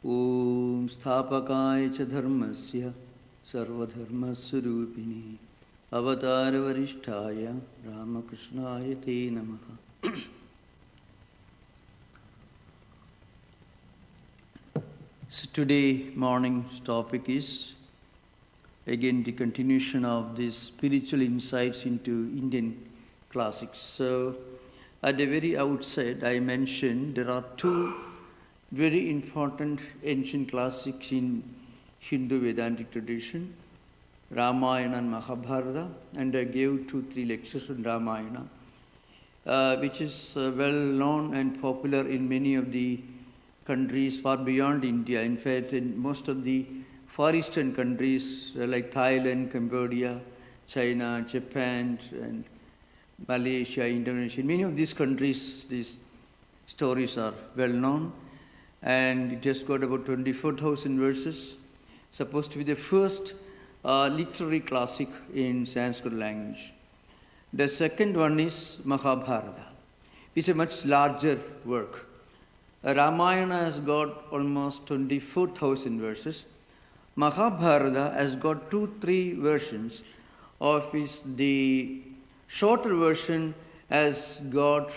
Om Sthapakaya cha dharmasya sarvadharmaswarupini avatara varishtaya Ramakrishnaya te namaha. So today morning's topic is again the continuation of these spiritual insights into Indian classics. So at the very outset I mentioned there are two very important ancient classics in Hindu Vedantic tradition, Ramayana and Mahabharata, and I gave 2-3 lectures on Ramayana, which is well known and popular in many of the countries far beyond India. In fact, in most of the Far Eastern countries like Thailand, Cambodia, China, Japan, and Malaysia, Indonesia, in many of these countries, these stories are well known. And it has got about 24,000 verses, supposed to be the first literary classic in Sanskrit language. The second one is Mahabharata. It's a much larger work. Ramayana has got almost 24,000 verses. Mahabharata has got 2-3 versions, of which the shorter version has got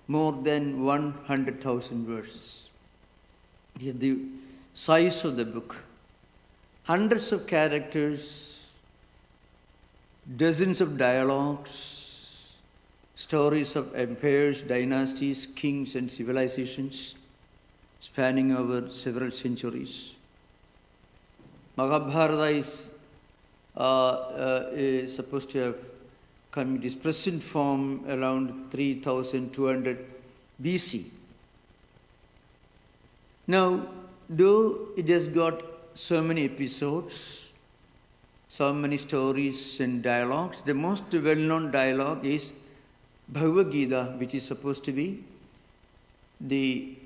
more than 100,000 verses. Is the size of the book. Hundreds of characters, dozens of dialogues, stories of empires, dynasties, kings and civilizations spanning over several centuries. Mahabharata is supposed to have come in its present form around 3200 BC. Now, though it has got so many episodes, so many stories and dialogues, the most well-known dialogue is Bhagavad Gita, which is supposed to be the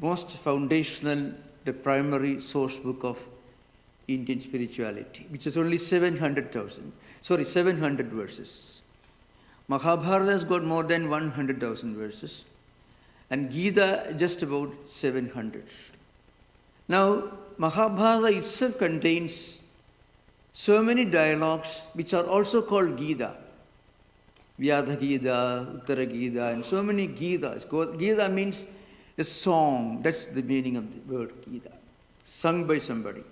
most foundational, the primary source book of Indian spirituality, which is only 700 verses. Mahabharata has got more than 100,000 verses. And Gita just about 700. Now, Mahabharata itself contains so many dialogues which are also called Gita. Vyadha Gita, Uttara Gita, and so many Gitas. Gita means a song. That's the meaning of the word Gita, sung by somebody.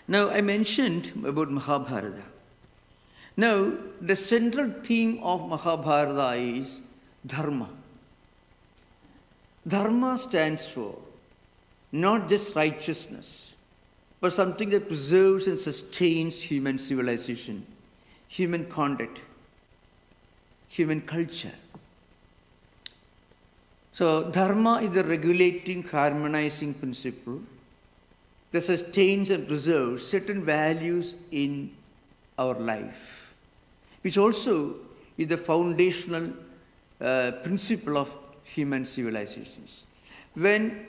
Now, I mentioned about Mahabharata. Now, the central theme of Mahabharata is Dharma. Dharma stands for not just righteousness, but something that preserves and sustains human civilization, human conduct, human culture. So, Dharma is the regulating, harmonizing principle that sustains and preserves certain values in our life, which also is the foundational principle of human civilizations. When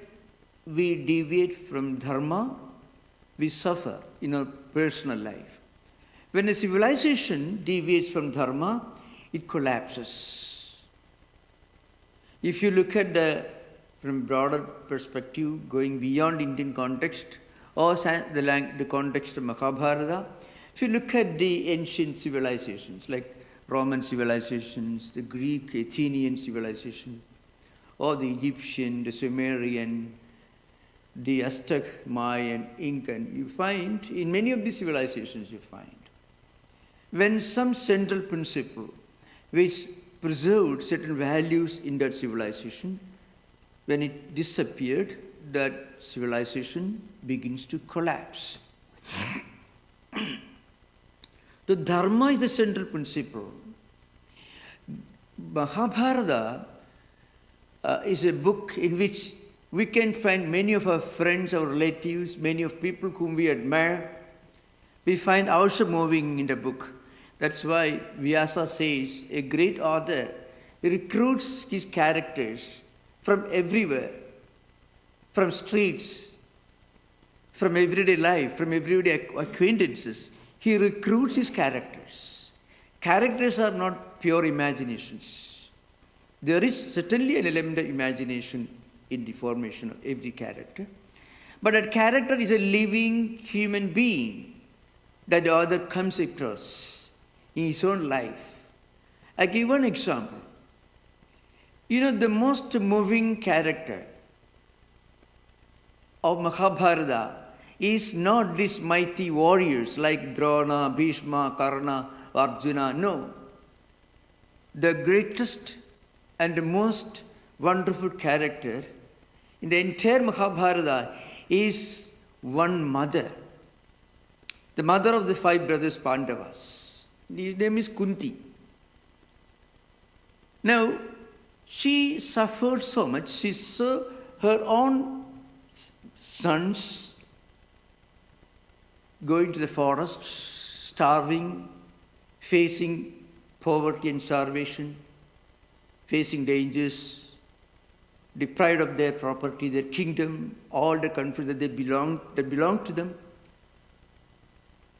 we deviate from Dharma, we suffer in our personal life. When a civilization deviates from Dharma, it collapses. If you look at from broader perspective, going beyond Indian context, or the context of Mahabharata, if you look at the ancient civilizations, like Roman civilizations, the Greek, Athenian civilization, or the Egyptian, the Sumerian, the Aztec, Mayan, Incan, you find, in many of these civilizations you find, when some central principle which preserved certain values in that civilization, when it disappeared, that civilization begins to collapse. The Dharma is the central principle. Mahabharata is a book in which we can find many of our friends, our relatives, many of people whom we admire. We find ourselves moving in the book. That's why Vyasa says a great author recruits his characters from everywhere, from streets, from everyday life, from everyday acquaintances. He recruits his characters. Characters are not pure imaginations. There is certainly an element of imagination in the formation of every character. But that character is a living human being that the author comes across in his own life. I give one example. You know, the most moving character of Mahabharata is not these mighty warriors like Drona, Bhishma, Karna, Arjuna. No. The greatest and the most wonderful character in the entire Mahabharata is one mother. The mother of the 5 brothers Pandavas. His name is Kunti. Now, she suffered so much. She saw her own sons going to the forest, starving, facing poverty and starvation, facing dangers, deprived of their property, their kingdom, all the countries that belonged to them.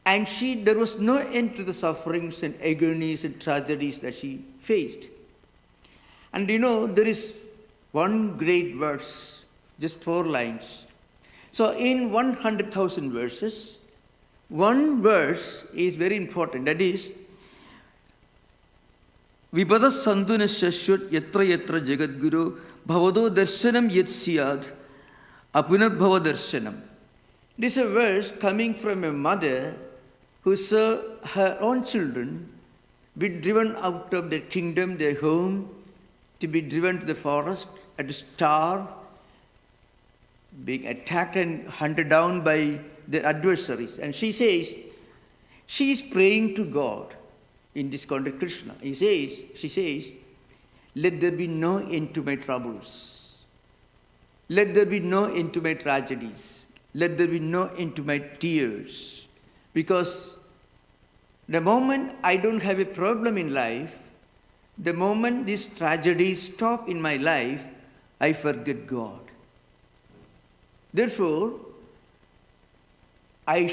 And there was no end to the sufferings and agonies and tragedies that she faced. And you know, there is one great verse, just 4 lines. So in 100,000 verses, one verse is very important. That is, Vibhada Sanduna Shashwat Yatra Yatra Jagadguru Bhavado Darshanam Yat Siyad Apunarbhava Darshanam. This is a verse coming from a mother who saw her own children be driven out of their kingdom, their home, to be driven to the forest and to starve, being attacked and hunted down by their adversaries. And she says, she is praying to God in this context, Krishna. She says, let there be no end to my troubles. Let there be no end to my tragedies. Let there be no end to my tears. Because the moment I don't have a problem in life, the moment these tragedies stop in my life, I forget God. Therefore, I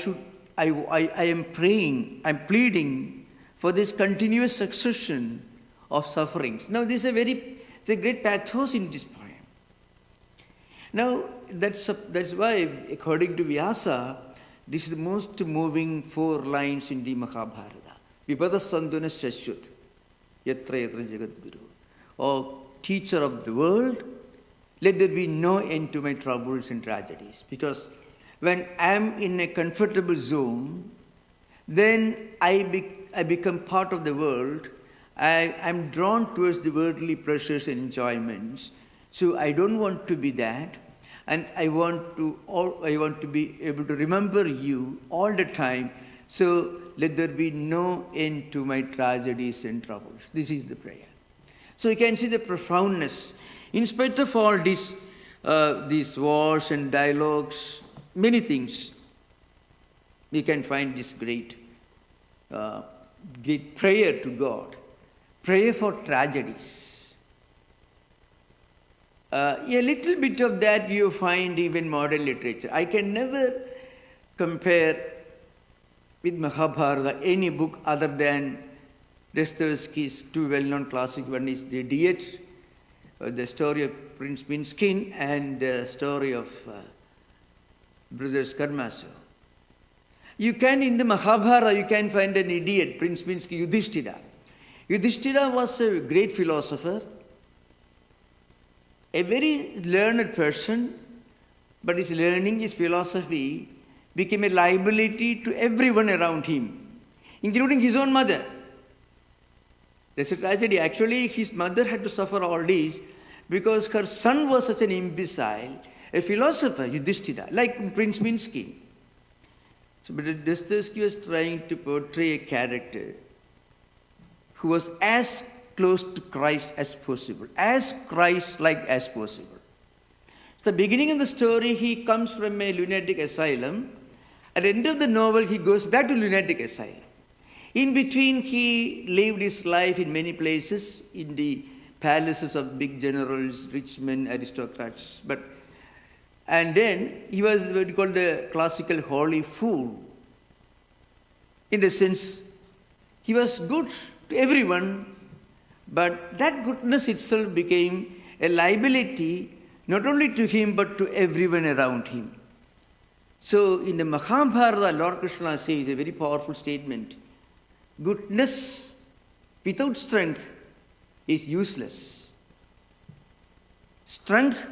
am praying, I'm pleading for this continuous succession of sufferings. Now, this is a great pathos in this poem. Now, that's why, according to Vyasa, this is the most moving 4 lines in the Mahabharata. Vibhada Sanduna Shashwat Yatra Yatra Jagadguru. O teacher of the world, let there be no end to my troubles and tragedies. Because when I am in a comfortable zone, then I become part of the world. I am drawn towards the worldly pleasures and enjoyments. So I don't want to be that. And I want to be able to remember you all the time. So let there be no end to my tragedies and troubles. This is the prayer. So you can see the profoundness. In spite of all these wars and dialogues, many things, we can find this great prayer to God. Prayer for tragedies. A little bit of that you find even modern literature. I can never compare with Mahabharata any book other than Dostoevsky's 2 well-known classics. One is The Idiot, the story of Prince Minskin, and the story of Brothers Karamazov. In the Mahabharata, you can find an idiot, Prince Minsky, Yudhishthira. Yudhishthira was a great philosopher, a very learned person, but his learning, his philosophy became a liability to everyone around him, including his own mother. That's a tragedy. Actually, his mother had to suffer all this because her son was such an imbecile, a philosopher, Yudhishthira, like Prince Minsky. So, but Dostoevsky was trying to portray a character who was as close to Christ as possible, as Christ-like as possible. So, the beginning of the story, he comes from a lunatic asylum. At the end of the novel, he goes back to lunatic asylum. In between, he lived his life in many places, in the palaces of big generals, rich men, aristocrats. And then he was what we call the classical holy fool. In the sense, he was good to everyone, but that goodness itself became a liability not only to him but to everyone around him. So in the Mahabharata, Lord Krishna says a very powerful statement: goodness without strength is useless. Strength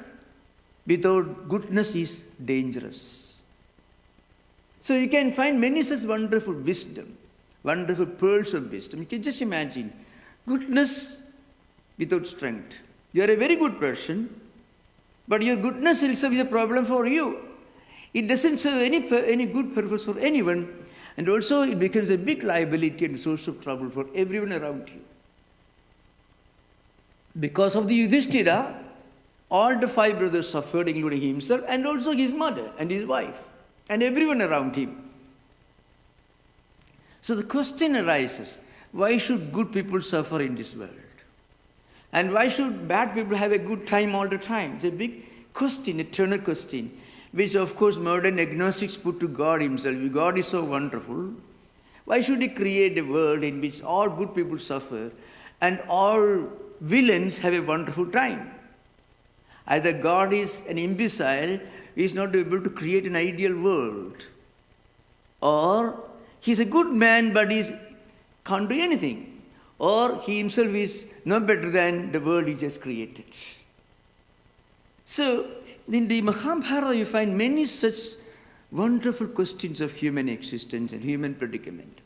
without goodness is dangerous. So you can find many such wonderful wisdom, wonderful pearls of wisdom. You can just imagine goodness without strength. You are a very good person, but your goodness itself is a problem for you. It doesn't serve any good purpose for anyone, and also it becomes a big liability and source of trouble for everyone around you. Because of the Yudhishthira, all the 5 brothers suffered, including himself, and also his mother and his wife, and everyone around him. So the question arises, why should good people suffer in this world? And why should bad people have a good time all the time? It's a big question, eternal question, which of course modern agnostics put to God himself. God is so wonderful. Why should he create a world in which all good people suffer and all villains have a wonderful time? Either God is an imbecile, he is not able to create an ideal world, or he is a good man but he can't do anything, or he himself is no better than the world he just created. So in the Mahabharata you find many such wonderful questions of human existence and human predicament.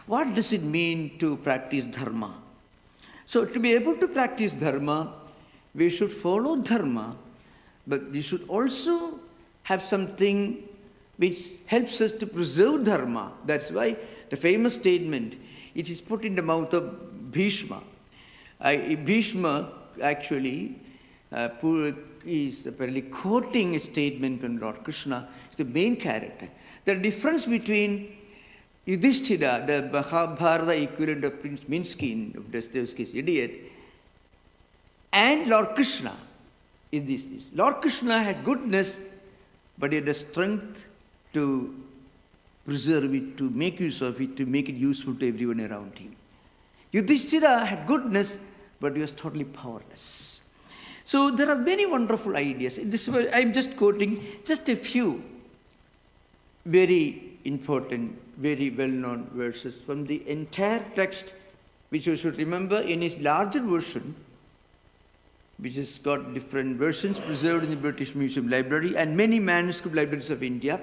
What does it mean to practice dharma? So to be able to practice dharma, we should follow dharma, but we should also have something which helps us to preserve dharma. That's why the famous statement, it is put in the mouth of Bhishma. Bhishma actually is apparently quoting a statement from Lord Krishna. It's the main character. The difference between Yudhishthira, the Mahabharata equivalent of Prince Minskin, of Dostoevsky's Idiot, and Lord Krishna is this. Lord Krishna had goodness, but he had the strength to preserve it, to make use of it, to make it useful to everyone around him. Yudhishthira had goodness, but he was totally powerless. So there are very wonderful ideas. I'm just quoting just a few very important, very well-known verses from the entire text, which you should remember in its larger version, which has got different versions preserved in the British Museum Library and many manuscript libraries of India.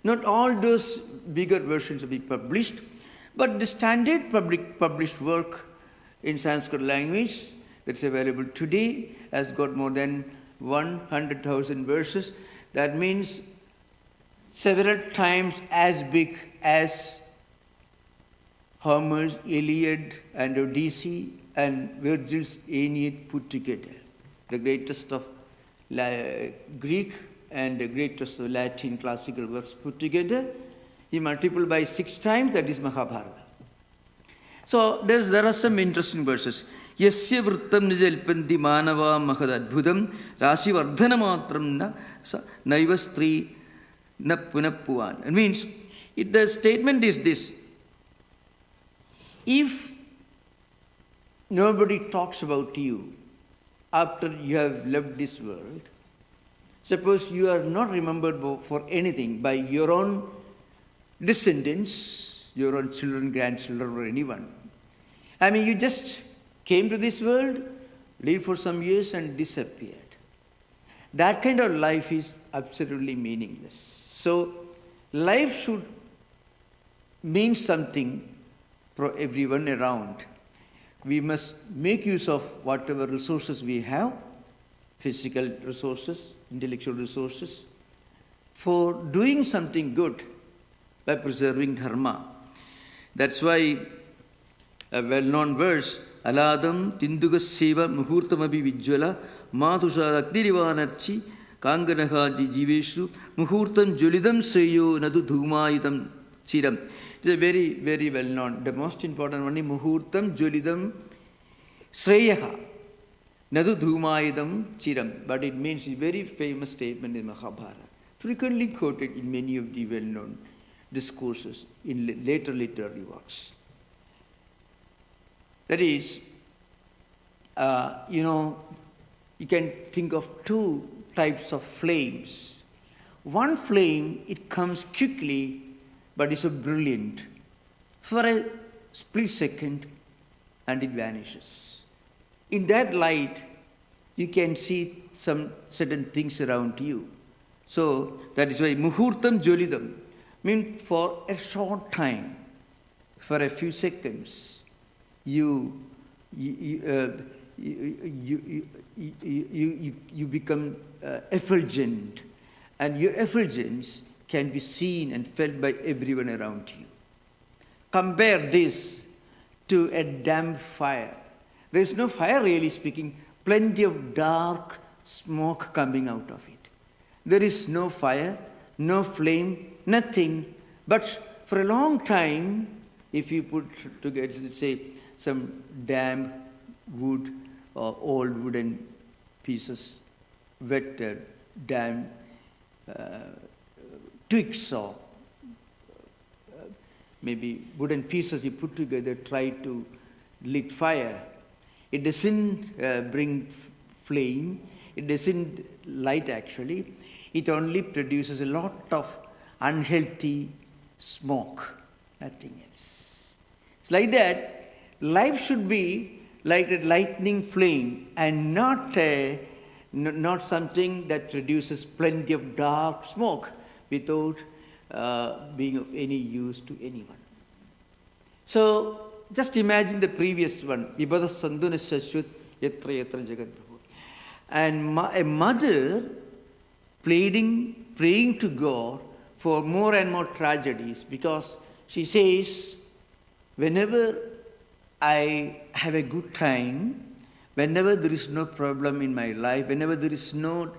Not all those bigger versions have been published, but the standard published work in Sanskrit language that's available today has got more than 100,000 verses. That means several times as big as Homer's Iliad and Odyssey and Virgil's Aeneid put together. The greatest of Greek and the greatest of Latin classical works put together. You multiply by 6 times, that is Mahabharata. So there are some interesting verses. Yasya vrittam nijalpanti manava mahadadbhudam rasi vardhana matram na naiva stri na punappuvan. It means, the statement is this: if nobody talks about you after you have left this world, suppose you are not remembered for anything by your own descendants, your own children, grandchildren, or anyone. I mean, you just came to this world, lived for some years and disappeared. That kind of life is absolutely meaningless. So life should mean something for everyone around. We must make use of whatever resources we have, physical resources, intellectual resources, for doing something good by preserving dharma. That's why a well-known verse, Aladam Tindugaseva Muhurtamabi Vijwala Matusha Akdirivanarchi Kanganahaji Jiveshu Muhurtam Julidam Sreyo Nadu Dhumayutam Chiram. It is a very, very well-known. The most important one is Muhurtam Julidam Sreyaha Nadu Dhumayutam Chiram. But it means a very famous statement in Mahabharata, frequently quoted in many of the well-known discourses in later literary works. That is, you can think of two types of flames. One flame, it comes quickly, but is so brilliant. For a split second, and it vanishes. In that light, you can see some certain things around you. So that is why muhurtam jolidam means for a short time, for a few seconds, you become effulgent, and your effulgence can be seen and felt by everyone around you. Compare this to a damp fire. There is no fire, really speaking, plenty of dark smoke coming out of it. There is no fire, no flame, nothing. But for a long time, if you put together, let's say, some damp wood or old wooden pieces, wet, damp twigs or maybe wooden pieces you put together, try to lit fire. It doesn't bring flame, it doesn't light actually. It only produces a lot of unhealthy smoke, nothing else. It's like that. Life should be like a lightning flame and not something that produces plenty of dark smoke without being of any use to anyone. So just imagine the previous one, Vibhada Sandhuna Shashwat Yatra Yatra Jagat Prabhu. And a mother praying to God for more and more tragedies, because she says, whenever I have a good time, whenever there is no problem in my life, whenever there is no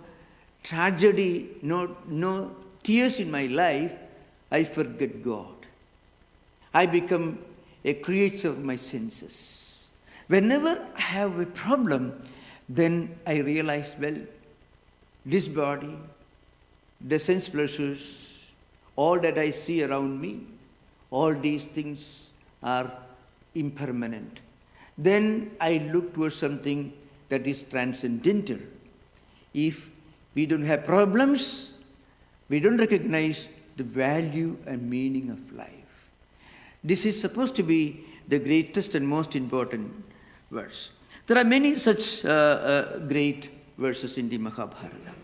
tragedy, no tears in my life, I forget God. I become a creature of my senses. Whenever I have a problem, then I realize, well, this body, the sense pleasures, all that I see around me, all these things are impermanent. Then I look towards something that is transcendental. If we don't have problems, we don't recognize the value and meaning of life. This is supposed to be the greatest and most important verse. There are many such great verses in the Mahabharata.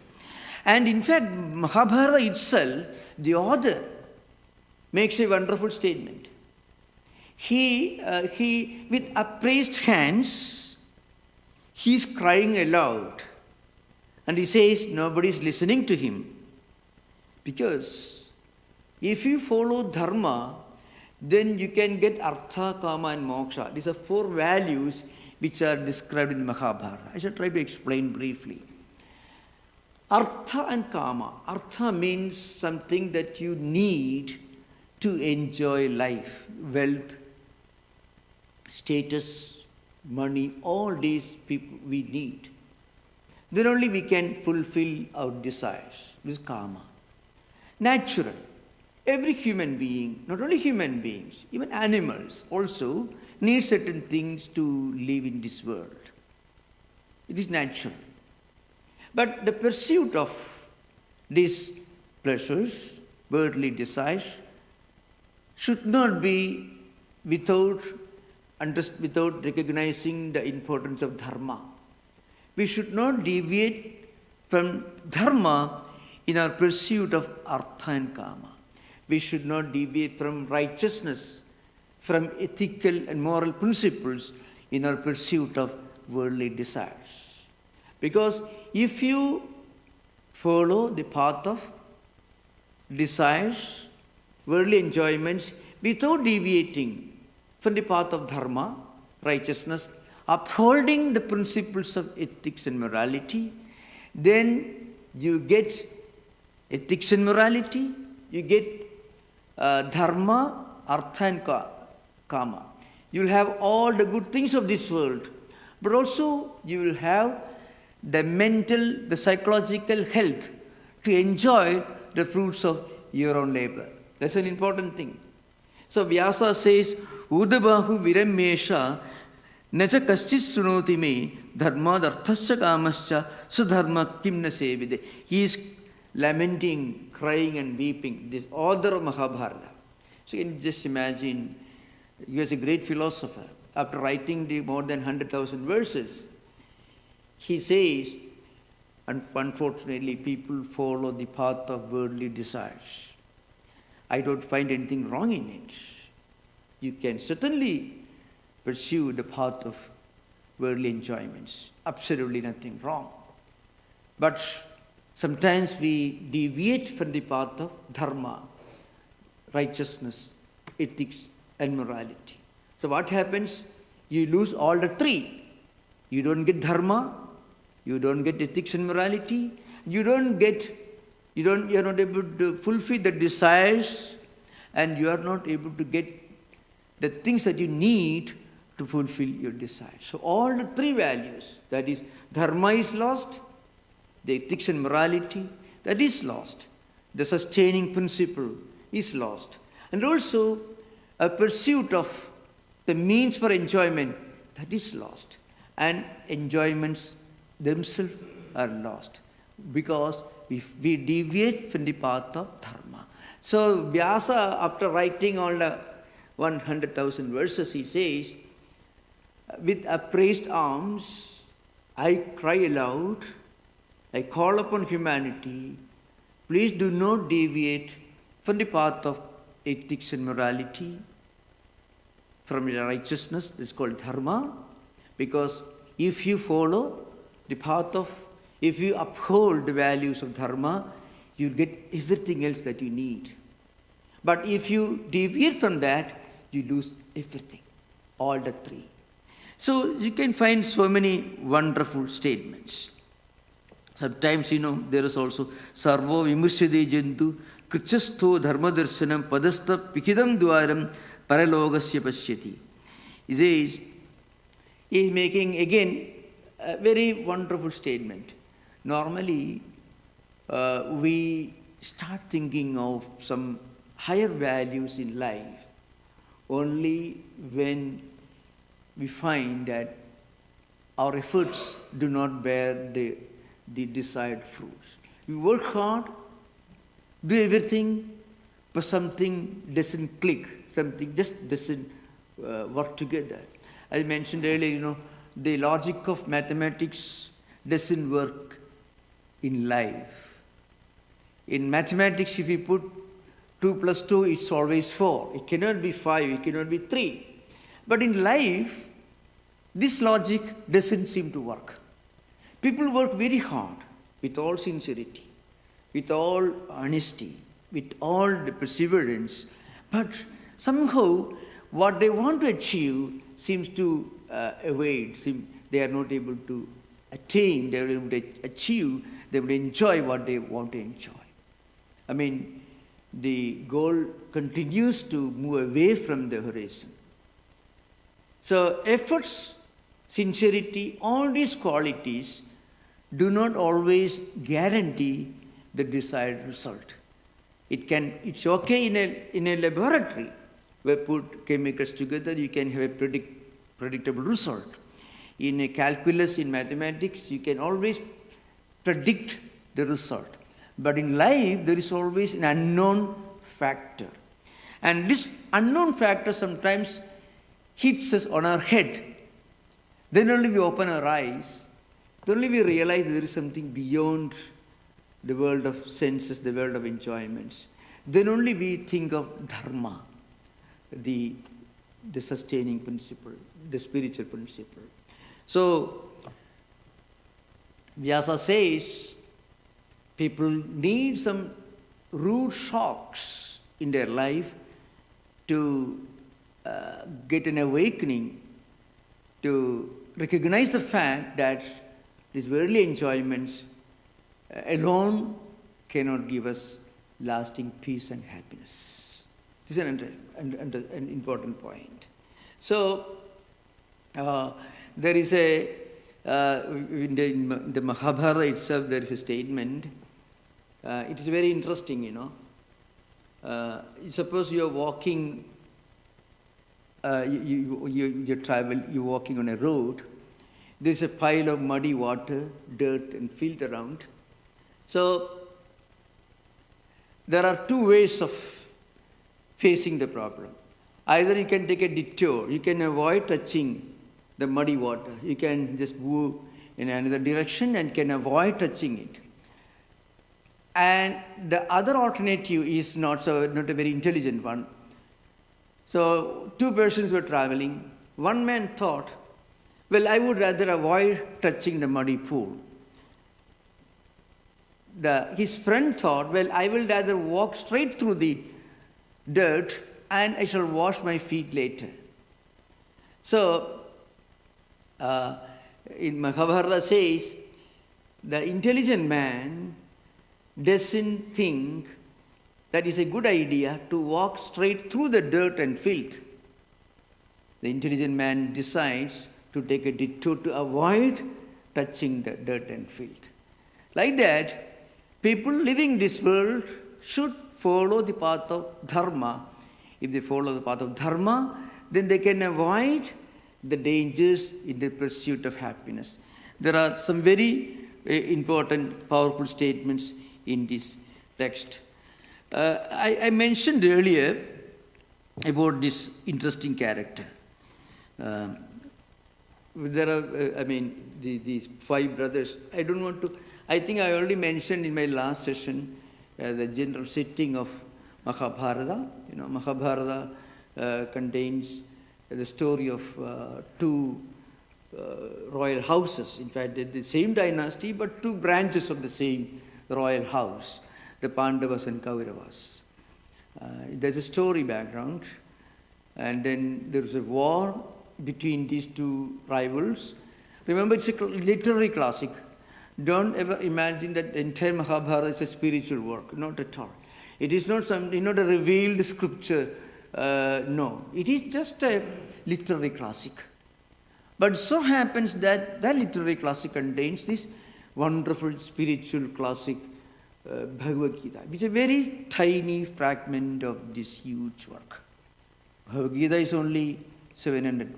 And in fact, Mahabharata itself, the author makes a wonderful statement. He with upraised hands, he's crying aloud. And he says nobody is listening to him. Because if you follow dharma, then you can get artha, kama and moksha. These are four values which are described in the Mahabharata. I shall try to explain briefly. Artha and kama. Artha means something that you need to enjoy life, wealth, status, money, all these people we need. Then only we can fulfill our desires. This is kama. Natural. Every human being, not only human beings, even animals also need certain things to live in this world. It is natural. But the pursuit of these pleasures, worldly desires, should not be without recognizing the importance of dharma. We should not deviate from dharma in our pursuit of artha and kama. We should not deviate from righteousness, from ethical and moral principles in our pursuit of worldly desires. Because if you follow the path of desires, worldly enjoyments, without deviating from the path of dharma, righteousness, upholding the principles of ethics and morality, then you get ethics and morality, you get dharma, artha and kama. You will have all the good things of this world, but also you will have the mental, the psychological health to enjoy the fruits of your own labor. That's an important thing. So Vyasa says, Udabahu viramesha nacha kaschit sunoti me dharma dharthasya kamascha sudharma kim na sevide. He is lamenting, crying and weeping. This author of Mahabharata. So you can just imagine, he was a great philosopher. After writing the more than 100,000 verses, he says, unfortunately, people follow the path of worldly desires. I don't find anything wrong in it. You can certainly pursue the path of worldly enjoyments. Absolutely nothing wrong. But sometimes we deviate from the path of dharma, righteousness, ethics, and morality. So what happens? You lose all the three. You don't get dharma, you don't get ethics and morality, you're not able to fulfill the desires, and you are not able to get the things that you need to fulfill your desires. So all the three values, that is, dharma is lost, the ethics and morality, that is lost. The sustaining principle is lost. And also a pursuit of the means for enjoyment, that is lost. And enjoyments themselves are lost because we deviate from the path of dharma. So Vyasa, after writing all the 100,000 verses, he says, with upraised arms, I cry aloud, I call upon humanity, please do not deviate from the path of ethics and morality, from righteousness, this is called dharma, because if you follow the path of, if you uphold the values of dharma, you get everything else that you need. But if you deviate from that, you lose everything, all the three. So you can find so many wonderful statements. Sometimes, there is also sarvo vimurshyade jantu krichasto dharma darshanam padastha pikidam dwaram paralogasya pashyati. He says, he is making again a very wonderful statement. Normally, we start thinking of some higher values in life only when we find that our efforts do not bear the desired fruits. We work hard, do everything, but something doesn't click, something just doesn't work together. As I mentioned earlier, the logic of mathematics doesn't work in life. In mathematics, if you put 2 plus 2, it's always 4. It cannot be 5, it cannot be 3. But in life, this logic doesn't seem to work. People work very hard with all sincerity, with all honesty, with all the perseverance, but somehow what they want to achieve seems to evade, they are not able to attain, they are able to achieve, they will enjoy what they want to enjoy. I mean, the goal continues to move away from the horizon. So efforts, sincerity, all these qualities do not always guarantee the desired result. It's okay in a laboratory where put chemicals together, you can have a predictable result. In a calculus, in mathematics, you can always predict the result. But in life, there is always an unknown factor. And this unknown factor sometimes hits us on our head. Then only we open our eyes, then only we realize there is something beyond the world of senses, the world of enjoyments. Then only we think of dharma, the sustaining principle, the spiritual principle. So, Vyasa says, people need some rude shocks in their life to get an awakening, to recognize the fact that these worldly enjoyments alone cannot give us lasting peace and happiness. This is an important point. So, there is in the Mahabharata itself, there is a statement. It is very interesting, Suppose you are walking, you're walking on a road, There's a pile of muddy water, dirt and filth around. So there are two ways of facing the problem. Either you can take a detour, you can avoid touching the muddy water. You can just move in another direction and can avoid touching it. And the other alternative is not a very intelligent one. So two persons were traveling. One man thought, well, I would rather avoid touching the muddy pool. His friend thought, well, I will rather walk straight through the dirt and I shall wash my feet later. So, in Mahabharata says, the intelligent man doesn't think that it's a good idea to walk straight through the dirt and filth. The intelligent man decides to take a detour to avoid touching the dirt and filth. Like that, people living in this world should follow the path of dharma. If they follow the path of dharma, then they can avoid the dangers in the pursuit of happiness. There are some very important, powerful statements in this text. I mentioned earlier about this interesting character. There are, these five brothers. I don't want to, I think I already mentioned in my last session the general setting of Mahabharata. Mahabharata contains the story of two royal houses. In fact, the same dynasty, but two branches of the same royal house, the Pandavas and Kauravas. There's a story background, and then there's a war between these two rivals. Remember, it's a literary classic. Don't ever imagine that the entire Mahabharata is a spiritual work. Not at all. It is not not a revealed scripture. No, it is just a literary classic. But so happens that that literary classic contains this wonderful spiritual classic, Bhagavad Gita, which is a very tiny fragment of this huge work. Bhagavad Gita is only 700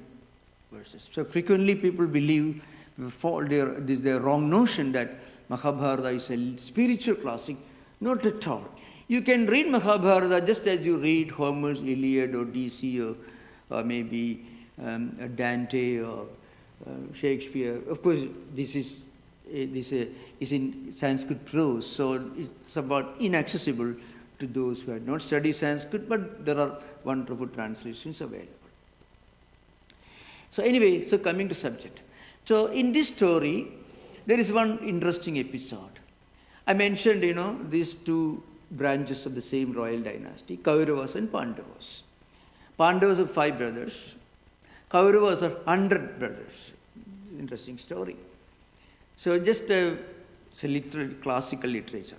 verses. So frequently people believe, this is their wrong notion that Mahabharata is a spiritual classic. Not at all. You can read Mahabharata just as you read Homer's Iliad or DC or maybe Dante or Shakespeare. Of course, this is in Sanskrit prose, so it's about inaccessible to those who have not studied Sanskrit, but there are wonderful translations available. So anyway, so coming to subject. So in this story, there is one interesting episode. I mentioned, these two branches of the same royal dynasty, Kauravas and Pandavas. Pandavas are 5 brothers. Kauravas are 100 brothers. Interesting story. So just it's a classical literature.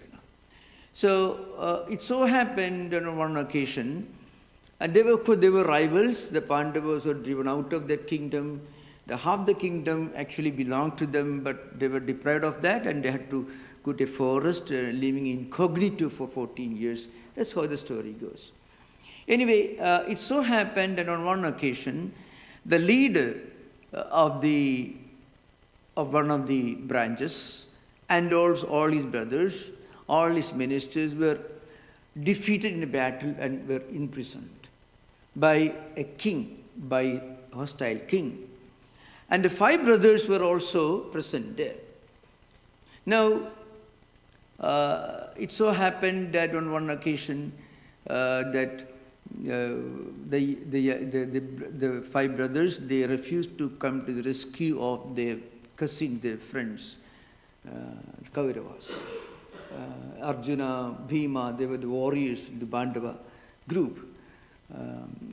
So it so happened on one occasion, and they were rivals. The Pandavas were driven out of their kingdom. Half the kingdom actually belonged to them, but they were deprived of that, and they had to go to a forest, living incognito for 14 years. That's how the story goes. Anyway, it so happened that on one occasion, the leader of one of the branches and also all his brothers, all his ministers were defeated in a battle and were imprisoned by a king, by a hostile king. And the 5 brothers were also present there. Now, it so happened that on one occasion that the 5 brothers, they refused to come to the rescue of their cousins, their friends, Kauravas. Arjuna, Bhima, they were the warriors in the Pandava group.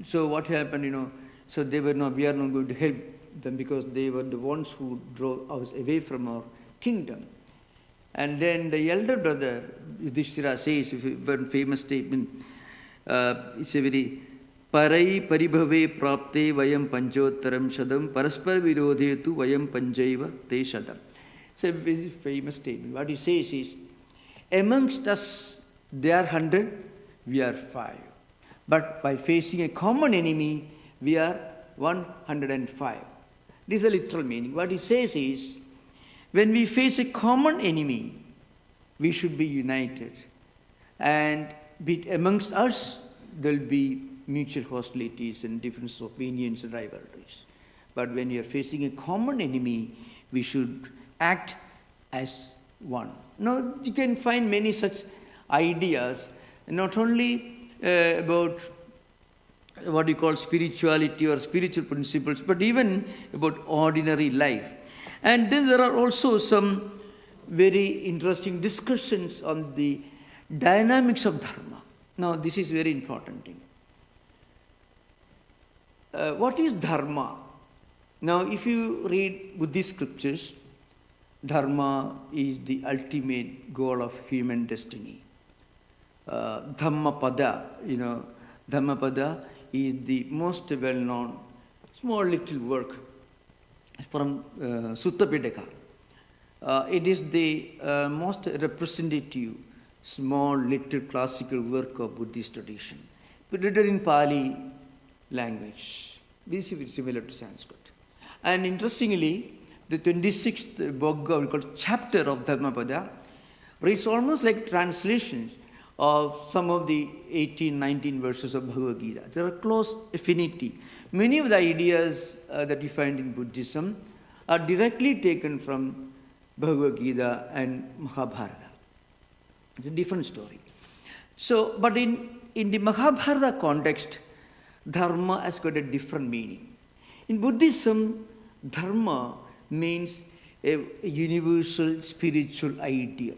So what happened, so they were we are not going to help them because they were the ones who drove us away from our kingdom. And then the elder brother, Yudhishthira, says, one famous statement, it's a very, Parai paribhave prapte vayam panchottaram shadam paraspar virodhe tu vayam panjaiva te shadam. It's a very famous statement. What he says is, amongst us, they are 100, we are 5. But by facing a common enemy, we are 105. This is the literal meaning. What he says is, when we face a common enemy, we should be united. And amongst us, there will be mutual hostilities and difference of opinions and rivalries. But when we are facing a common enemy, we should act as one. Now, you can find many such ideas, not only about what we call spirituality or spiritual principles, but even about ordinary life. And then there are also some very interesting discussions on the dynamics of dharma. Now, this is very important thing. What is dharma? Now, if you read Buddhist scriptures, dharma is the ultimate goal of human destiny. Dhammapada, Dhammapada is the most well-known small little work from Sutta Pitaka. It is the most representative small little classical work of Buddhist tradition, but written in Pali language. This is similar to Sanskrit. And interestingly, the 26th Bhagavad, called chapter of Dhammapada, reads almost like translations of some of the 18, 19 verses of Bhagavad Gita. There are close affinity. Many of the ideas that you find in Buddhism are directly taken from Bhagavad Gita and Mahabharata. It's a different story. So, but in the Mahabharata context, dharma has got a different meaning. In Buddhism, dharma means a universal spiritual ideal.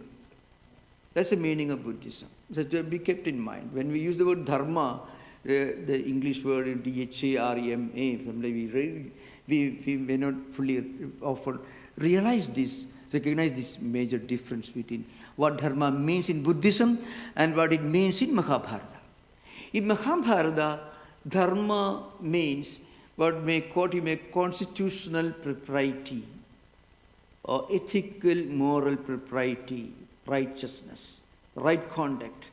That's the meaning of Buddhism. That to be kept in mind. When we use the word dharma, the English word D-H-A-R-M-A, sometimes we may not fully often realize this, recognize this major difference between what dharma means in Buddhism and what it means in Mahabharata. In Mahabharata, dharma means what you may constitutional propriety or ethical moral propriety, righteousness, right conduct,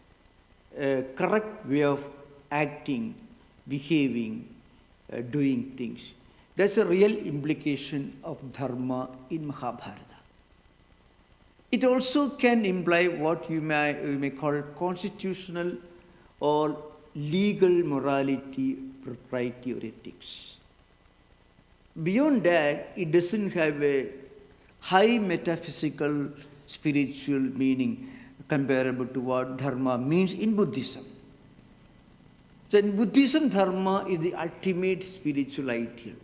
correct way of acting, behaving, doing things. That's a real implication of dharma in Mahabharata. It also can imply what you may call constitutional or legal morality, propriety, or ethics. Beyond that, it doesn't have a high metaphysical, spiritual meaning comparable to what dharma means in Buddhism. So in Buddhism, dharma is the ultimate spiritual ideal.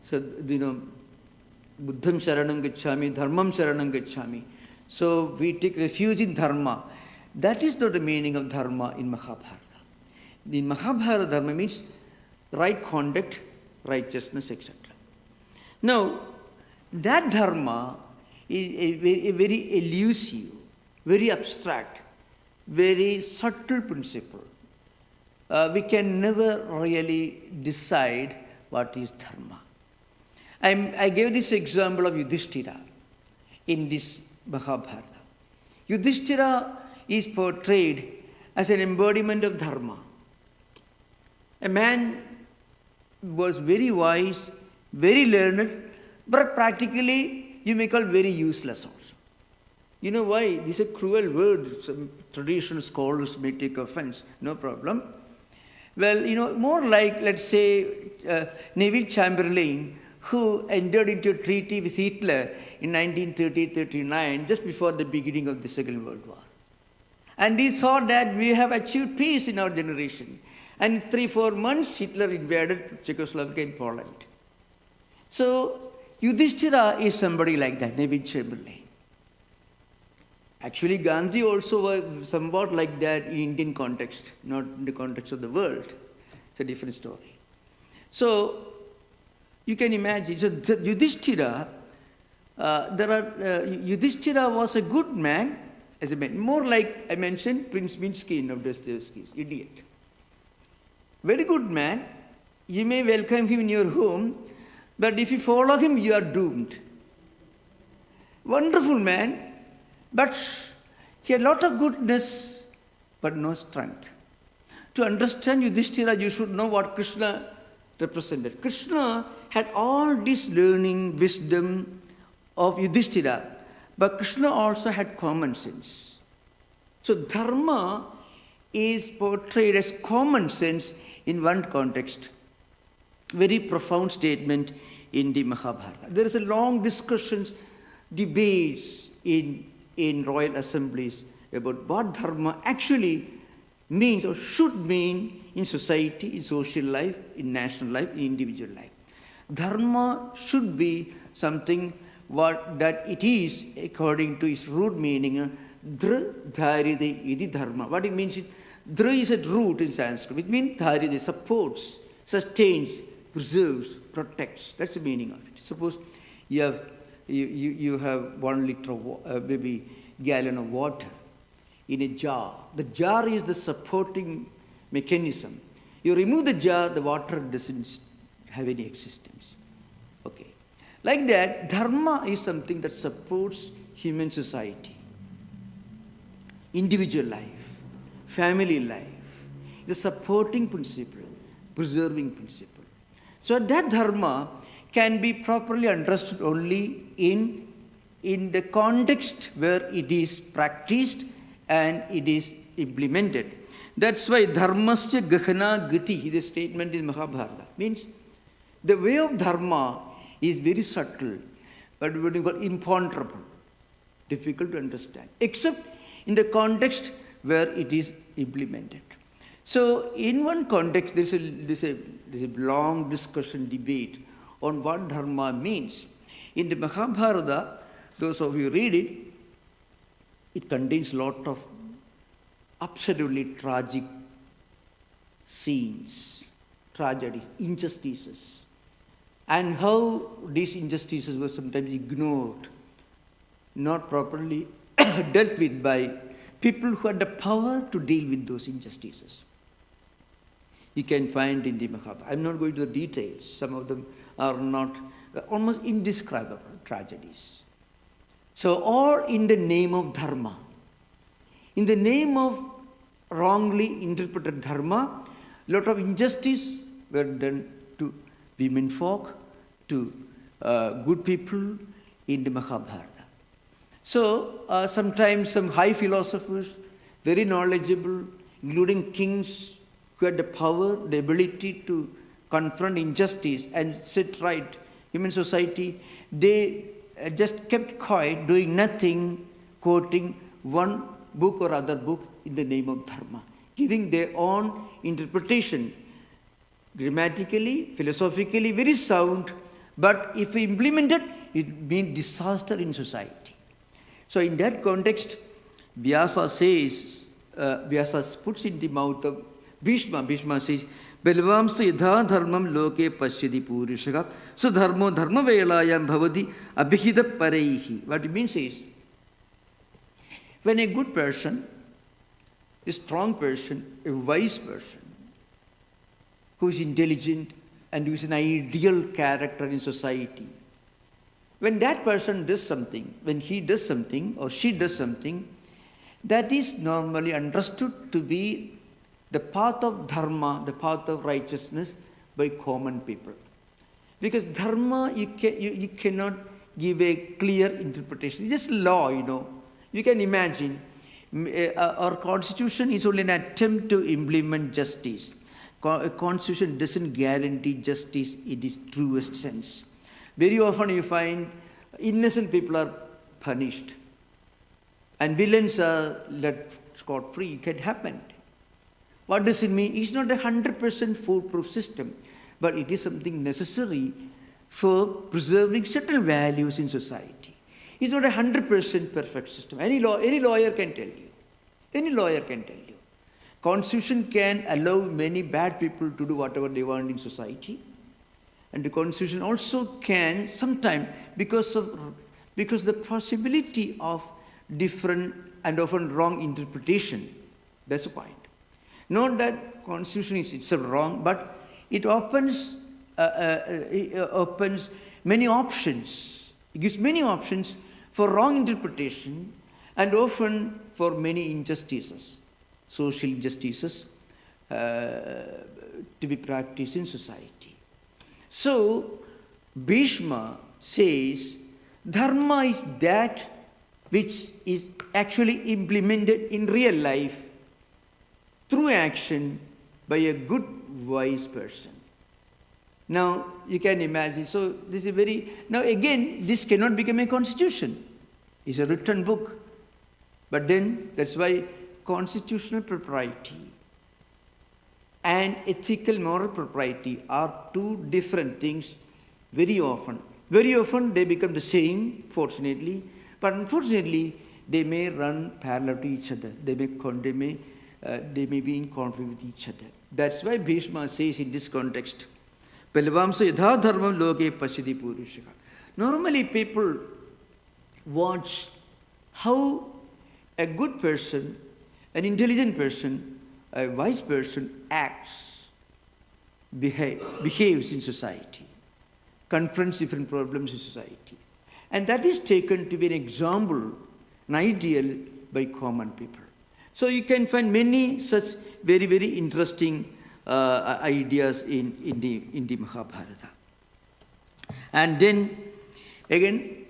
So, Buddham Sharanam Gacchami, Dharmam Sharanam Gacchami. So we take refuge in dharma. That is not the meaning of dharma in Mahabharata. In Mahabharata, dharma means right conduct, righteousness, etc. Now, that dharma is a very elusive, very abstract, very subtle principle. We can never really decide what is dharma. I gave this example of Yudhishthira in this Mahabharata. Yudhishthira is portrayed as an embodiment of dharma. A man was very wise, very learned, but practically you may call very useless also. You know why? This is a cruel word. Some traditional scholars may take offense. No problem. Well, more like, let's say, Neville Chamberlain, who entered into a treaty with Hitler in 1930-39, just before the beginning of the Second World War. And he thought that we have achieved peace in our generation. And in 3-4 months, Hitler invaded Czechoslovakia and Poland. So, Yudhishthira is somebody like that, Neville Chamberlain. Actually, Gandhi also was somewhat like that in Indian context, not in the context of the world. It's a different story. So, you can imagine, so Yudhishthira, Yudhishthira was a good man, as a man, more like I mentioned Prince Minsky of Dostoevsky's, idiot. Very good man, you may welcome him in your home, but if you follow him, you are doomed. Wonderful man, but he had a lot of goodness, but no strength. To understand Yudhishthira, you should know what Krishna represented. Krishna had all this learning, wisdom of Yudhishthira, but Krishna also had common sense. So dharma is portrayed as common sense in one context. Very profound statement in the Mahabharata. There is a long discussions, debates in royal assemblies about what dharma actually means or should mean in society, in social life, in national life, in individual life. Dharma should be something that it is according to its root meaning, dhr dharide iti dharma. What it means is, dhr is a root in Sanskrit. It means dharide, supports, sustains, preserves, protects. That's the meaning of it. Suppose you have 1 liter of maybe gallon of water in a jar. The jar is the supporting mechanism. You remove the jar, the water doesn't have any existence. Okay. Like that, dharma is something that supports human society, individual life, family life. The supporting principle, preserving principle. So that dharma can be properly understood only in the context where it is practiced and it is implemented. That's why dharmasya gahana gati, this statement in Mahabharata, means the way of dharma is very subtle, but what you call imponderable, difficult to understand, except in the context where it is implemented. So in one context, there's a long discussion, debate on what dharma means. In the Mahabharata, those of you read it, it contains a lot of absolutely tragic scenes, tragedies, injustices, and how these injustices were sometimes ignored, not properly dealt with by people who had the power to deal with those injustices. You can find in the Mahabharata. I'm not going to the details. Some of them are not almost indescribable tragedies. So all in the name of dharma. In the name of wrongly interpreted dharma, a lot of injustice were done to women folk, to good people in the Mahabharata. So sometimes some high philosophers, very knowledgeable, including kings who had the power, the ability to confront injustice and set right human society, they just kept quiet, doing nothing, quoting one book or other book in the name of dharma, giving their own interpretation, grammatically, philosophically, very sound, but if implemented, it means disaster in society. So in that context, Vyasa puts in the mouth of Bhishma. Bhishma says, Belvamsa yadha dharmam loke pashyadi purishaka sudharmo dharma velayam bhavati abhihida pareihi. What it means is, when a good person, a strong person, a wise person, who is intelligent and who is an ideal character in society, when that person does something, when he does something or she does something, that is normally understood to be the path of dharma, the path of righteousness by common people. Because dharma, you cannot give a clear interpretation. It's just law, You can imagine our constitution is only an attempt to implement justice. A constitution doesn't guarantee justice in its truest sense. Very often you find innocent people are punished and villains are let scot-free. It can happen. What does it mean? It's not a 100% foolproof system, but it is something necessary for preserving certain values in society. It's not a 100% perfect system. Any lawyer can tell you. Any lawyer can tell you. Constitution can allow many bad people to do whatever they want in society. And the Constitution also can sometimes, because the possibility of different and often wrong interpretation. That's the point. Not that Constitution is itself wrong, but it opens many options. It gives many options for wrong interpretation and often for many injustices, social injustices to be practiced in society. So Bhishma says dharma is that which is actually implemented in real life through action by a good, wise person. Now, you can imagine, so this is now again, this cannot become a constitution. It's a written book. But then, that's why constitutional propriety and ethical moral propriety are two different things very often. Very often they become the same, fortunately, but unfortunately they may run parallel to each other. They may be in conflict with each other. That's why Bhishma says in this context, Pelvamsa yadha dharmam loke pasidi purushaka. Normally people watch how a good person, an intelligent person, a wise person acts, behaves in society, confronts different problems in society. And that is taken to be an example, an ideal by common people. So you can find many such very, very interesting ideas in the Mahabharata. And then, again,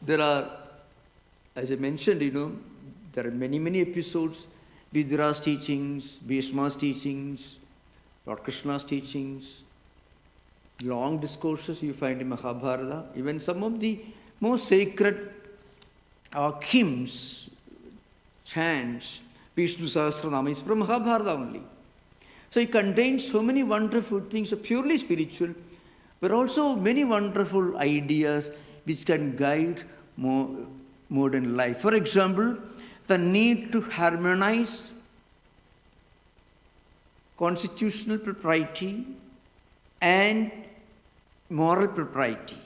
there are, as I mentioned, there are many, many episodes, Vidyara's teachings, Bhishma's teachings, Lord Krishna's teachings, long discourses you find in Mahabharata. Even some of the most sacred hymns, chants, Vishnu Sahasranama is from Mahabharata only. So it contains so many wonderful things, purely spiritual, but also many wonderful ideas which can guide modern life. For example, the need to harmonize constitutional propriety and moral propriety.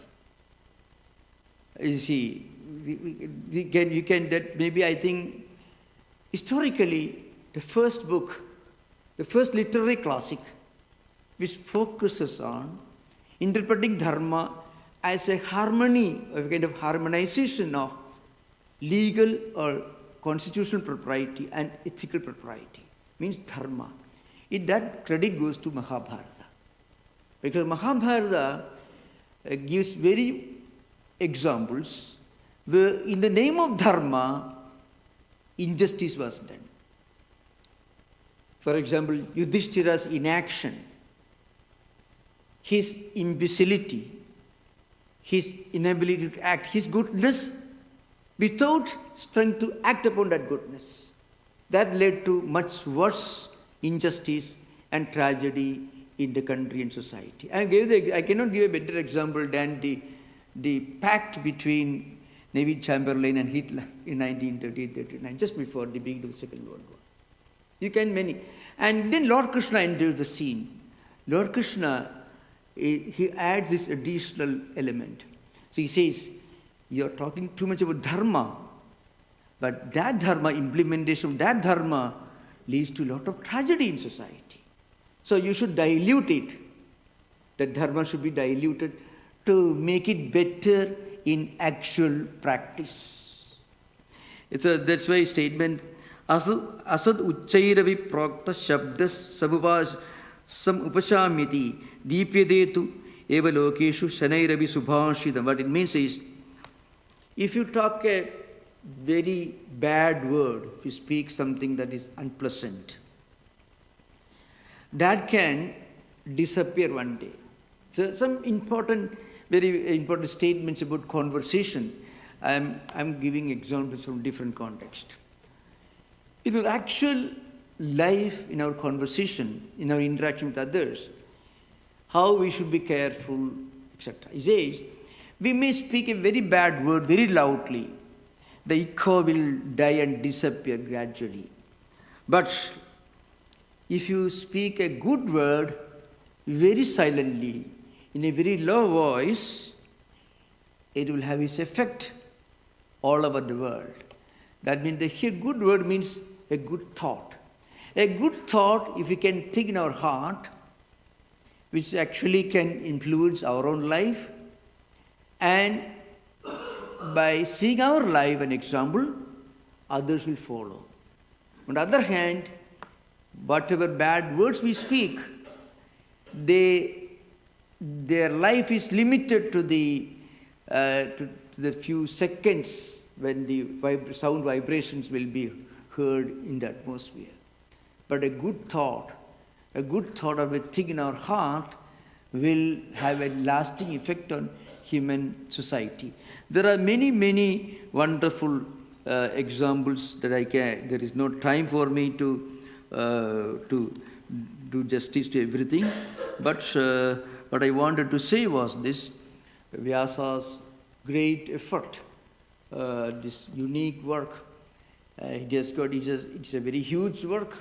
You see, you can that maybe I think historically the first book, the first literary classic which focuses on interpreting dharma as a harmony, a kind of harmonization of legal or constitutional propriety and ethical propriety, means dharma. That credit goes to Mahabharata. Because Mahabharata gives very examples where in the name of dharma, injustice was done. For example, Yudhishthira's inaction, his imbecility, his inability to act, his goodness without strength to act upon that goodness. That led to much worse injustice and tragedy in the country and society. I cannot give a better example than the pact between Neville Chamberlain and Hitler in 1938-39, just before the beginning of the Second World War. You can many. And then Lord Krishna enters the scene. Lord Krishna, he adds this additional element. So he says, you're talking too much about dharma, but that dharma, implementation of that dharma leads to a lot of tragedy in society. So you should dilute it. That dharma should be diluted to make it better in actual practice. That's why statement, asad uchchairavi prokta shabdas sam upashamiti deepyadetu eva lokeshu shanairavi subhashidam. What it means is, if you talk a very bad word, if you speak something that is unpleasant, that can disappear one day. So some very important statements about conversation. I'm giving examples from different contexts. In our actual life, in our conversation, in our interaction with others, how we should be careful, etc. He says, we may speak a very bad word very loudly. The echo will die and disappear gradually. But if you speak a good word very silently, in a very low voice, it will have its effect all over the world. That means the good word means a good thought. A good thought, if we can think in our heart, which actually can influence our own life, and by seeing our life an example, others will follow. On the other hand, whatever bad words we speak, they their life is limited to the few seconds when the sound vibrations will be heard in the atmosphere. But a good thought of a thing in our heart will have a lasting effect on human society. There are many, many wonderful examples that there is no time for me to do justice to everything. But what I wanted to say was this: Vyasa's great effort, this unique work. It's a very huge work.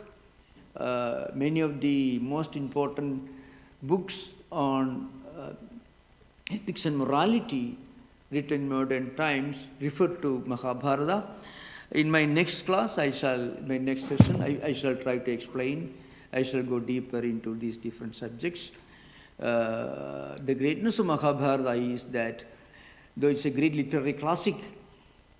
Many of the most important books on ethics and morality written in modern times refer to Mahabharata. In my next class, my next session, I shall try to explain. I shall go deeper into these different subjects. The greatness of Mahabharata is that, though it's a great literary classic,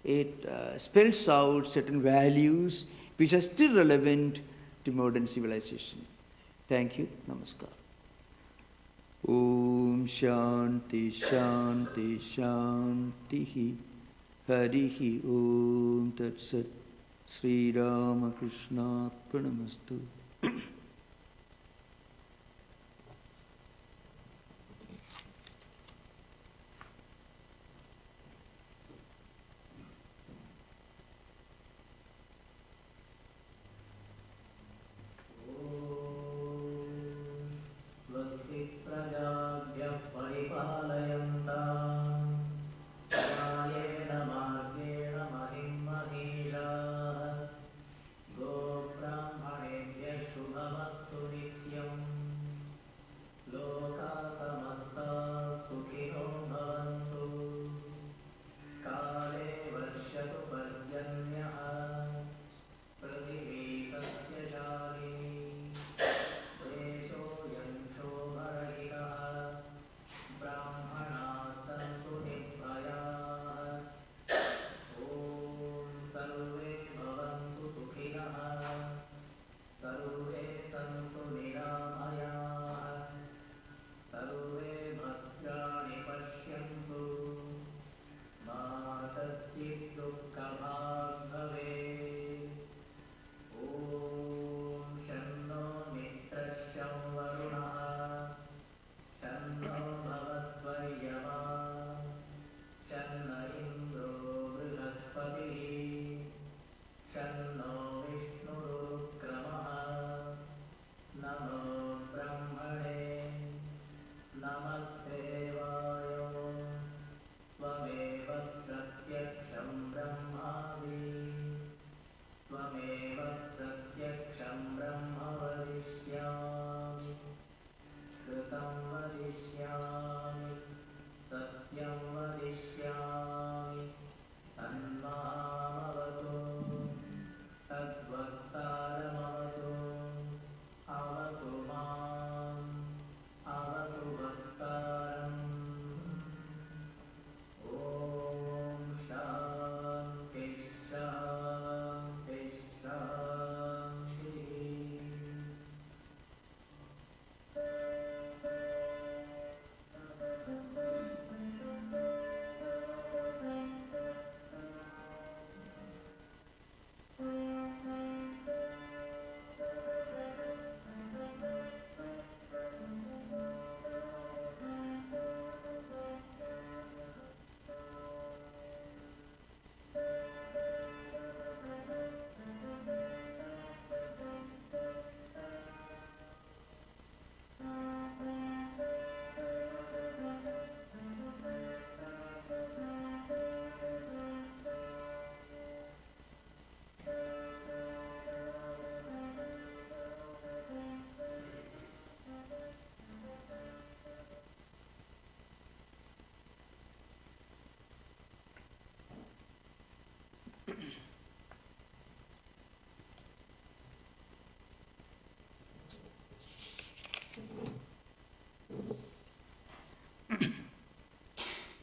it spells out certain values which are still relevant to modern civilization. Thank you. Namaskar. Om Shanti Shanti Shanti Harihi Om Tat Sat Sri Ramakrishna Arpanamastu.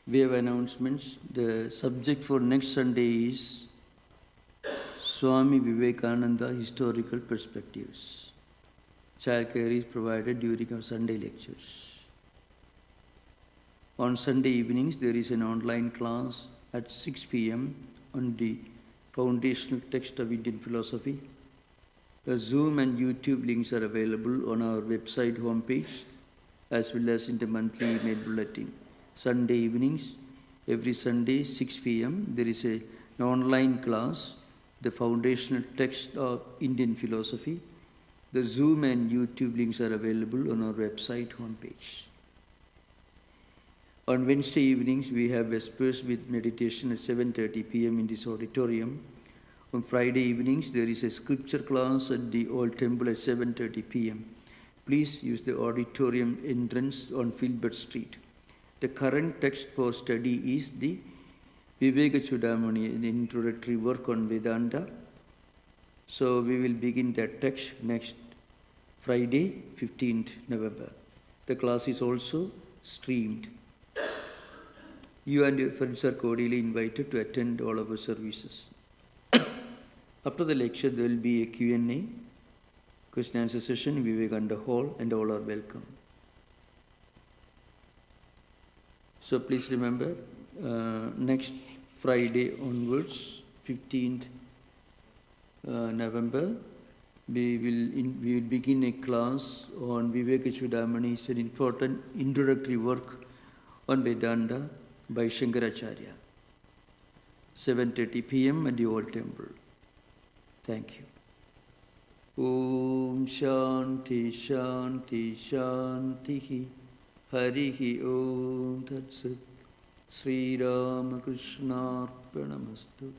We have announcements. The subject for next Sunday is Swami Vivekananda Historical Perspectives. Childcare is provided during our Sunday lectures. On Sunday evenings, there is an online class at 6 p.m. on the foundational text of Indian philosophy. The Zoom and YouTube links are available on our website homepage as well as in the monthly email bulletin. Sunday evenings, every Sunday, 6 p.m., there is an online class, the foundational text of Indian philosophy. The Zoom and YouTube links are available on our website homepage. On Wednesday evenings, we have Vespers with meditation at 7:30 p.m. in this auditorium. On Friday evenings, there is a scripture class at the Old Temple at 7:30 p.m. Please use the auditorium entrance on Filbert Street. The current text for study is the Vivekachudamani, an introductory work on Vedanta. So we will begin that text next Friday, 15th November. The class is also streamed. You and your friends are cordially invited to attend all of our services. After the lecture, there will be a Q&A, question and answer session in Vivekananda Hall, and all are welcome. So please remember, next Friday onwards, 15th November, we will begin a class on Vivekachudamani. It's an important introductory work on Vedanta by Shankaracharya. 7:30 p.m. at the Old Temple. Thank you. Om Shanti Shanti Shanti Harihi Om Tat Sat Sri Ramakrishna Arpanamastu.